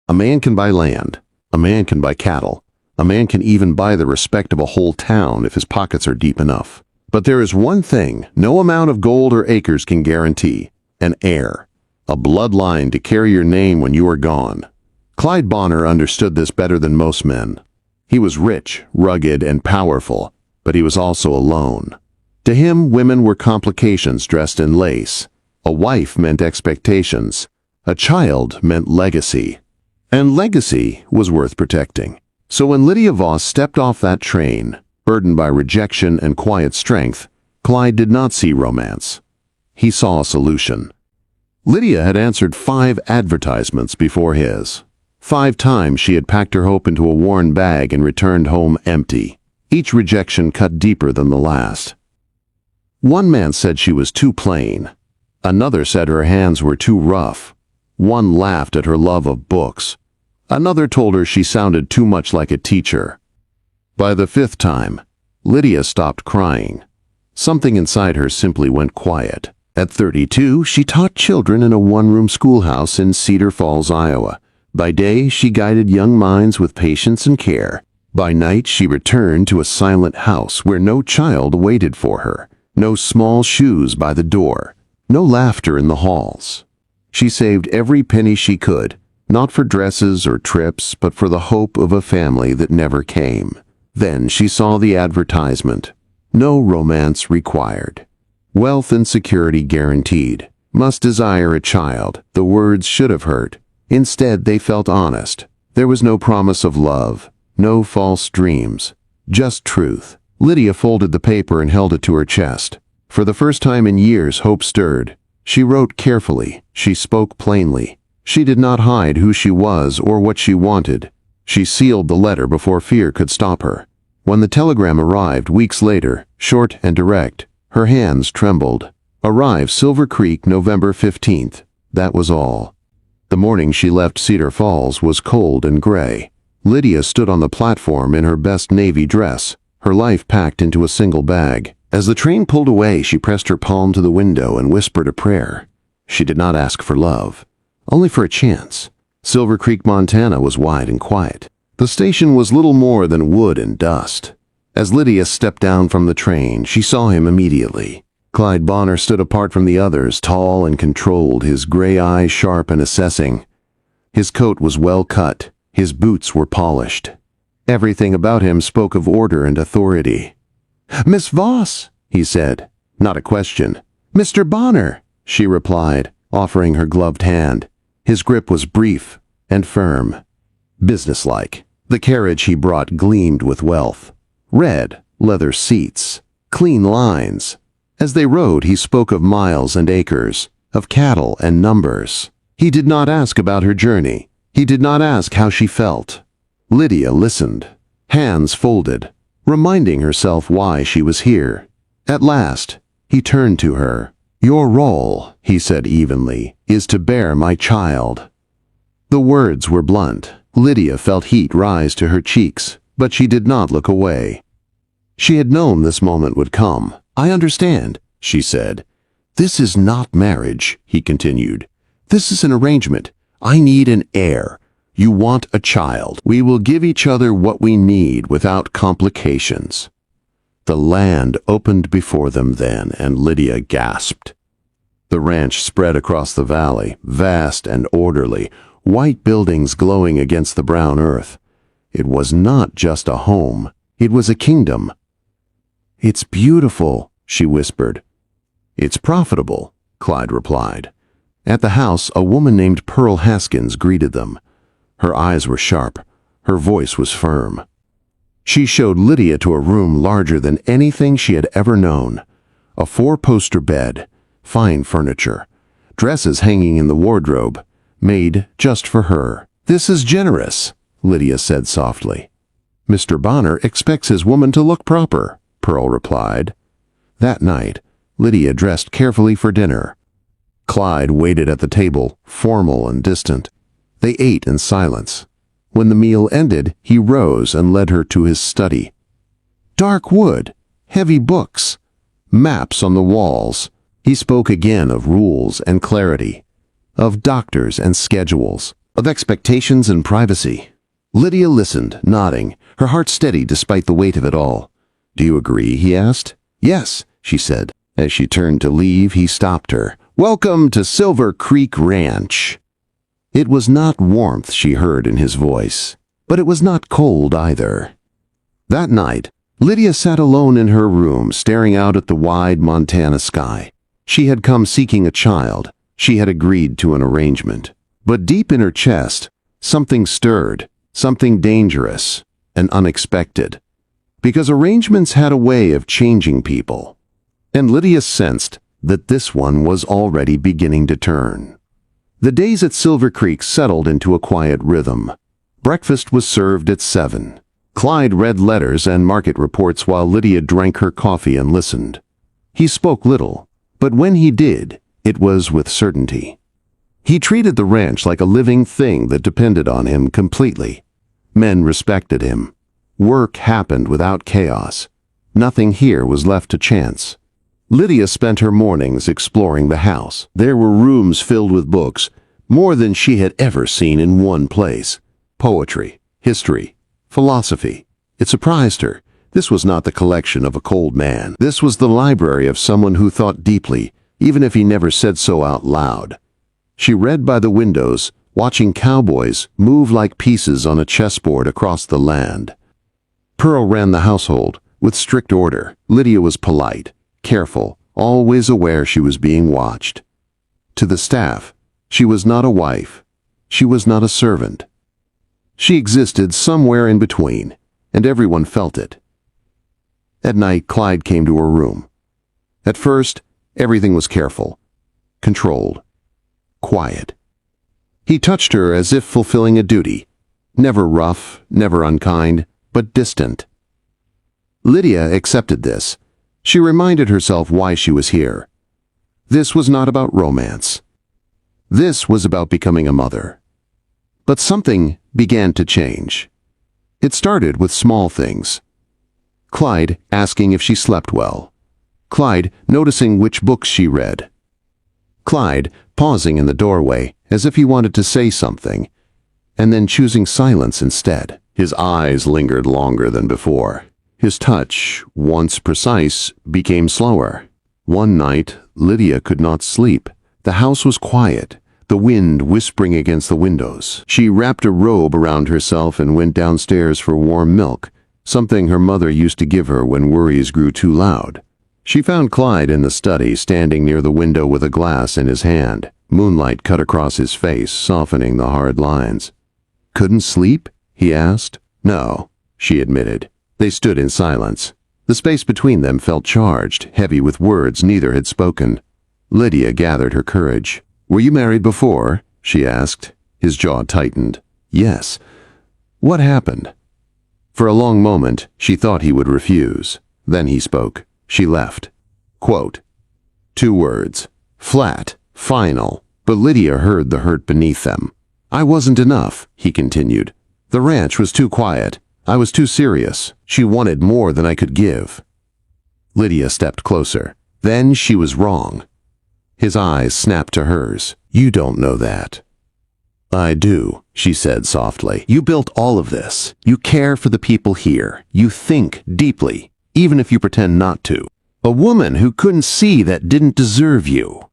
A man can buy land. A man can buy cattle. A man can even buy the respect of a whole town if his pockets are deep enough. But there is one thing no amount of gold or acres can guarantee: an heir. A bloodline to carry your name when you are gone. Clyde Bonner understood this better than most men. He was rich, rugged, and powerful, but he was also alone. To him, women were complications dressed in lace. A wife meant expectations. A child meant legacy. And legacy was worth protecting. So when Lydia Voss stepped off that train, burdened by rejection and quiet strength, Clyde did not see romance. He saw a solution. Lydia had answered 5 advertisements before his. 5 times she had packed her hope into a worn bag and returned home empty. Each rejection cut deeper than the last. One man said she was too plain. Another said her hands were too rough. One laughed at her love of books. Another told her she sounded too much like a teacher. By the 5th time, Lydia stopped crying. Something inside her simply went quiet. At 32, she taught children in a one-room schoolhouse in Cedar Falls, Iowa. By day, she guided young minds with patience and care. By night, she returned to a silent house where no child waited for her, no small shoes by the door, no laughter in the halls. She saved every penny she could, not for dresses or trips, but for the hope of a family that never came. Then she saw the advertisement. No romance required. Wealth and security guaranteed. Must desire a child. The words should have hurt. Instead, they felt honest. There was no promise of love, no false dreams, just truth. Lydia folded the paper and held it to her chest. For the first time in years, hope stirred. She wrote carefully. She spoke plainly. She did not hide who she was or what she wanted. She sealed the letter before fear could stop her. When the telegram arrived weeks later, short and direct, her hands trembled. Arrive Silver Creek, November 15th. That was all. The morning she left Cedar Falls was cold and gray. Lydia stood on the platform in her best navy dress, her life packed into a single bag. As the train pulled away, she pressed her palm to the window and whispered a prayer. She did not ask for love, only for a chance. Silver Creek, Montana was wide and quiet. The station was little more than wood and dust. As Lydia stepped down from the train, she saw him immediately. Clyde Bonner stood apart from the others, tall and controlled, his gray eyes sharp and assessing. His coat was well cut. His boots were polished. Everything about him spoke of order and authority. "Miss Voss," he said. Not a question. "Mr. Bonner," she replied, offering her gloved hand. His grip was brief and firm, businesslike. The carriage he brought gleamed with wealth. Red, leather seats, clean lines. As they rode, he spoke of miles and acres, of cattle and numbers. He did not ask about her journey. He did not ask how she felt. Lydia listened, hands folded, reminding herself why she was here. At last, he turned to her. "Your role," he said evenly, "is to bear my child." The words were blunt. Lydia felt heat rise to her cheeks, but she did not look away. She had known this moment would come. "I understand," she said. "This is not marriage," he continued. "This is an arrangement. I need an heir. You want a child. We will give each other what we need without complications." The land opened before them then, and Lydia gasped. The ranch spread across the valley, vast and orderly, white buildings glowing against the brown earth. It was not just a home. It was a kingdom. "It's beautiful," she whispered. "It's profitable," Clyde replied. At the house, a woman named Pearl Haskins greeted them. Her eyes were sharp. Her voice was firm. She showed Lydia to a room larger than anything she had ever known. A 4-poster bed, fine furniture, dresses hanging in the wardrobe, made just for her. "This is generous," Lydia said softly. "Mr. Bonner expects his woman to look proper," Pearl replied. That night, Lydia dressed carefully for dinner. Clyde waited at the table, formal and distant. They ate in silence. When the meal ended, he rose and led her to his study. Dark wood, heavy books, maps on the walls. He spoke again of rules and clarity, of doctors and schedules, of expectations and privacy. Lydia listened, nodding, her heart steady despite the weight of it all. "Do you agree?" he asked. "Yes," she said. As she turned to leave, he stopped her. "Welcome to Silver Creek Ranch." It was not warmth she heard in his voice, but it was not cold either. That night, Lydia sat alone in her room, staring out at the wide Montana sky. She had come seeking a child. She had agreed to an arrangement. But deep in her chest, something stirred, something dangerous and unexpected. Because arrangements had a way of changing people. And Lydia sensed that this one was already beginning to turn. The days at Silver Creek settled into a quiet rhythm. Breakfast was served at 7. Clyde read letters and market reports while Lydia drank her coffee and listened. He spoke little, but when he did, it was with certainty. He treated the ranch like a living thing that depended on him completely. Men respected him. Work happened without chaos. Nothing here was left to chance. Lydia spent her mornings exploring the house. There were rooms filled with books, more than she had ever seen in one place. Poetry, history, philosophy. It surprised her. This was not the collection of a cold man. This was the library of someone who thought deeply, even if he never said so out loud. She read by the windows, watching cowboys move like pieces on a chessboard across the land. Pearl ran the household, with strict order. Lydia was polite, careful, always aware she was being watched. To the staff, she was not a wife. She was not a servant. She existed somewhere in between, and everyone felt it. At night, Clyde came to her room. At first, everything was careful, controlled, quiet. He touched her as if fulfilling a duty, never rough, never unkind, but distant. Lydia accepted this. She reminded herself why she was here. This was not about romance. This was about becoming a mother. But something began to change. It started with small things. Clyde asking if she slept well. Clyde noticing which books she read. Clyde pausing in the doorway as if he wanted to say something, and then choosing silence instead. His eyes lingered longer than before. His touch, once precise, became slower. One night, Lydia could not sleep. The house was quiet, the wind whispering against the windows. She wrapped a robe around herself and went downstairs for warm milk, something her mother used to give her when worries grew too loud. She found Clyde in the study, standing near the window with a glass in his hand. Moonlight cut across his face, softening the hard lines. "Couldn't sleep?" he asked. "No," she admitted. They stood in silence. The space between them felt charged, heavy with words neither had spoken. Lydia gathered her courage. "Were you married before?" she asked. His jaw tightened. "Yes." "What happened?" For a long moment, she thought he would refuse. Then he spoke. She left. Quote, 2 words. Flat, final, but Lydia heard the hurt beneath them. "I wasn't enough," he continued. "The ranch was too quiet. I was too serious. She wanted more than I could give." Lydia stepped closer. Then she was wrong. His eyes snapped to hers. "You don't know that." "I do," she said softly. "You built all of this. You care for the people here. You think deeply, even if you pretend not to. A woman who couldn't see that didn't deserve you."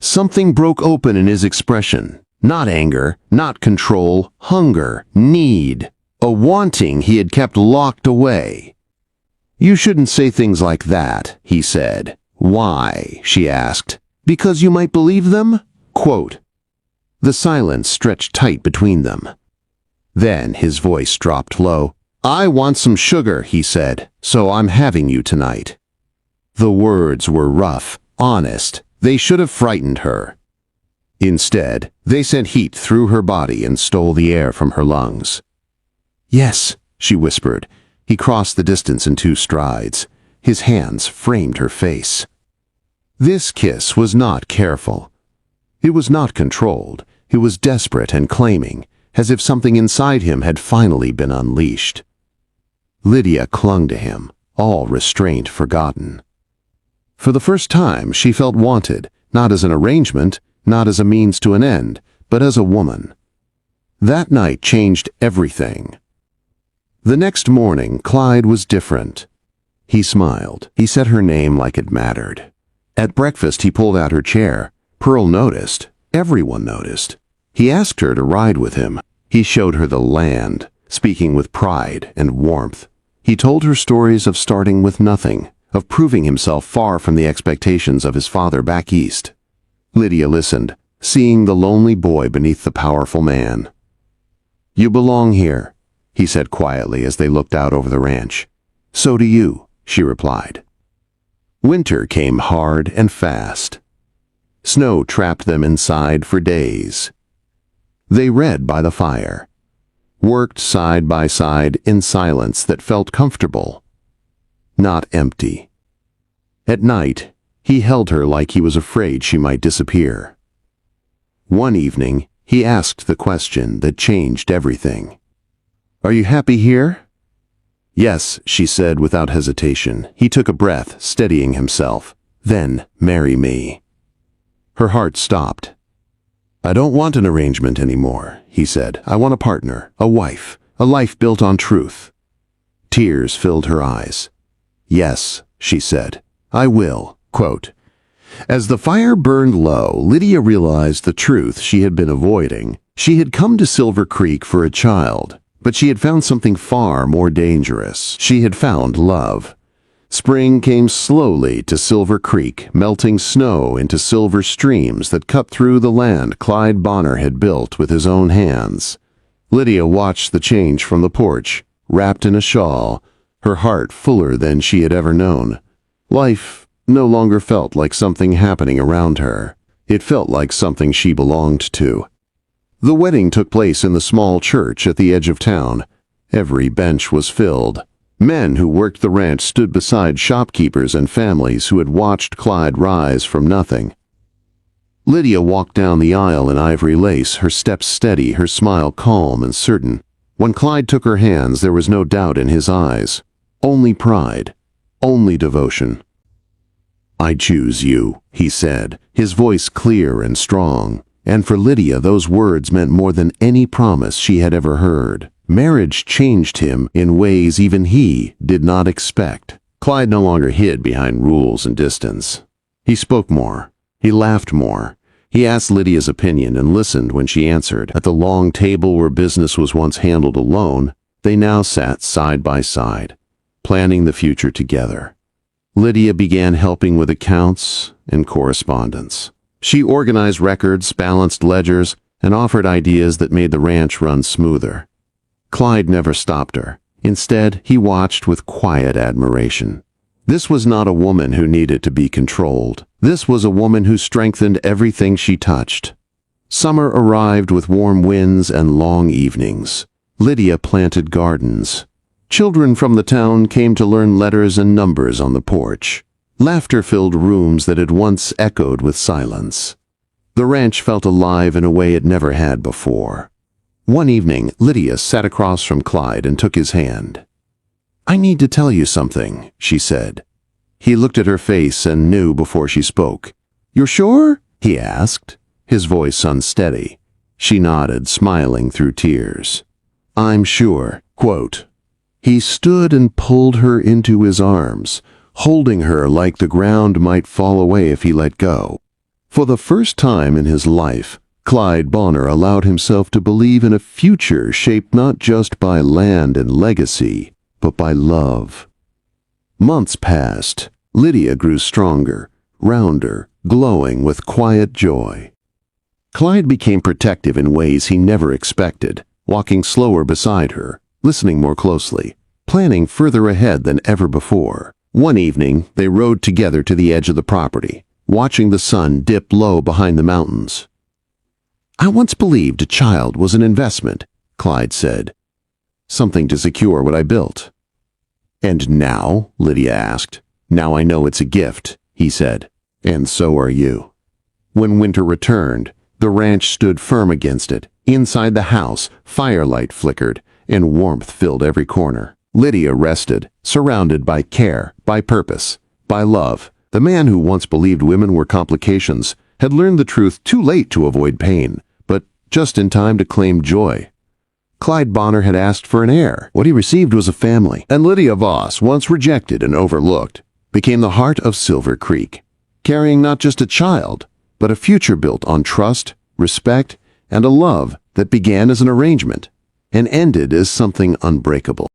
Something broke open in his expression. Not anger, not control, hunger, need. A wanting he had kept locked away. "You shouldn't say things like that," he said. "Why?" she asked. "Because you might believe them?" Quote. The silence stretched tight between them. Then his voice dropped low. "I want some sugar," he said, "so I'm having you tonight." The words were rough, honest. They should have frightened her. Instead, they sent heat through her body and stole the air from her lungs. "Yes," she whispered. He crossed the distance in 2 strides. His hands framed her face. This kiss was not careful. It was not controlled. It was desperate and claiming, as if something inside him had finally been unleashed. Lydia clung to him, all restraint forgotten. For the first time, she felt wanted, not as an arrangement, not as a means to an end, but as a woman. That night changed everything. The next morning, Clyde was different. He smiled. He said her name like it mattered. At breakfast, he pulled out her chair. Pearl noticed. Everyone noticed. He asked her to ride with him. He showed her the land, speaking with pride and warmth. He told her stories of starting with nothing, of proving himself far from the expectations of his father back east. Lydia listened, seeing the lonely boy beneath the powerful man. "You belong here," he said quietly as they looked out over the ranch. "So do you," she replied. Winter came hard and fast. Snow trapped them inside for days. They read by the fire, worked side by side in silence that felt comfortable, not empty. At night, he held her like he was afraid she might disappear. One evening, he asked the question that changed everything. "Are you happy here?" "Yes," she said without hesitation. He took a breath, steadying himself. "Then marry me." Her heart stopped. "I don't want an arrangement anymore," he said. "I want a partner, a wife, a life built on truth." Tears filled her eyes. "Yes," she said, "I will." Quote, as the fire burned low, Lydia realized the truth she had been avoiding. She had come to Silver Creek for a child, but she had found something far more dangerous. She had found love. Spring came slowly to Silver Creek, melting snow into silver streams that cut through the land Clyde Bonner had built with his own hands. Lydia watched the change from the porch, wrapped in a shawl, her heart fuller than she had ever known. Life no longer felt like something happening around her. It felt like something she belonged to. The wedding took place in the small church at the edge of town. Every bench was filled. Men who worked the ranch stood beside shopkeepers and families who had watched Clyde rise from nothing. Lydia walked down the aisle in ivory lace, her steps steady, her smile calm and certain. When Clyde took her hands, there was no doubt in his eyes. Only pride. Only devotion. "I choose you," he said, his voice clear and strong. And for Lydia, those words meant more than any promise she had ever heard. Marriage changed him in ways even he did not expect. Clyde no longer hid behind rules and distance. He spoke more. He laughed more. He asked Lydia's opinion and listened when she answered. At the long table where business was once handled alone, they now sat side by side, planning the future together. Lydia began helping with accounts and correspondence. She organized records, balanced ledgers, and offered ideas that made the ranch run smoother. Clyde never stopped her. Instead, he watched with quiet admiration. This was not a woman who needed to be controlled. This was a woman who strengthened everything she touched. Summer arrived with warm winds and long evenings. Lydia planted gardens. Children from the town came to learn letters and numbers on the porch. Laughter filled rooms that had once echoed with silence. The ranch felt alive in a way it never had before. One evening, Lydia sat across from Clyde and took his hand. "I need to tell you something," she said. He looked at her face and knew before she spoke. "You're sure?" he asked, his voice unsteady. She nodded, smiling through tears. "I'm sure." Quote, he stood and pulled her into his arms, holding her like the ground might fall away if he let go. For the first time in his life, Clyde Bonner allowed himself to believe in a future shaped not just by land and legacy, but by love. Months passed. Lydia grew stronger, rounder, glowing with quiet joy. Clyde became protective in ways he never expected, walking slower beside her, listening more closely, planning further ahead than ever before. One evening, they rode together to the edge of the property, watching the sun dip low behind the mountains. "I once believed a child was an investment," Clyde said. "Something to secure what I built." "And now?" Lydia asked. "Now I know it's a gift," he said. "And so are you." When winter returned, the ranch stood firm against it. Inside the house, firelight flickered, and warmth filled every corner. Lydia rested, surrounded by care, by purpose, by love. The man who once believed women were complications had learned the truth too late to avoid pain, but just in time to claim joy. Clyde Bonner had asked for an heir. What he received was a family. And Lydia Voss, once rejected and overlooked, became the heart of Silver Creek, carrying not just a child, but a future built on trust, respect, and a love that began as an arrangement and ended as something unbreakable.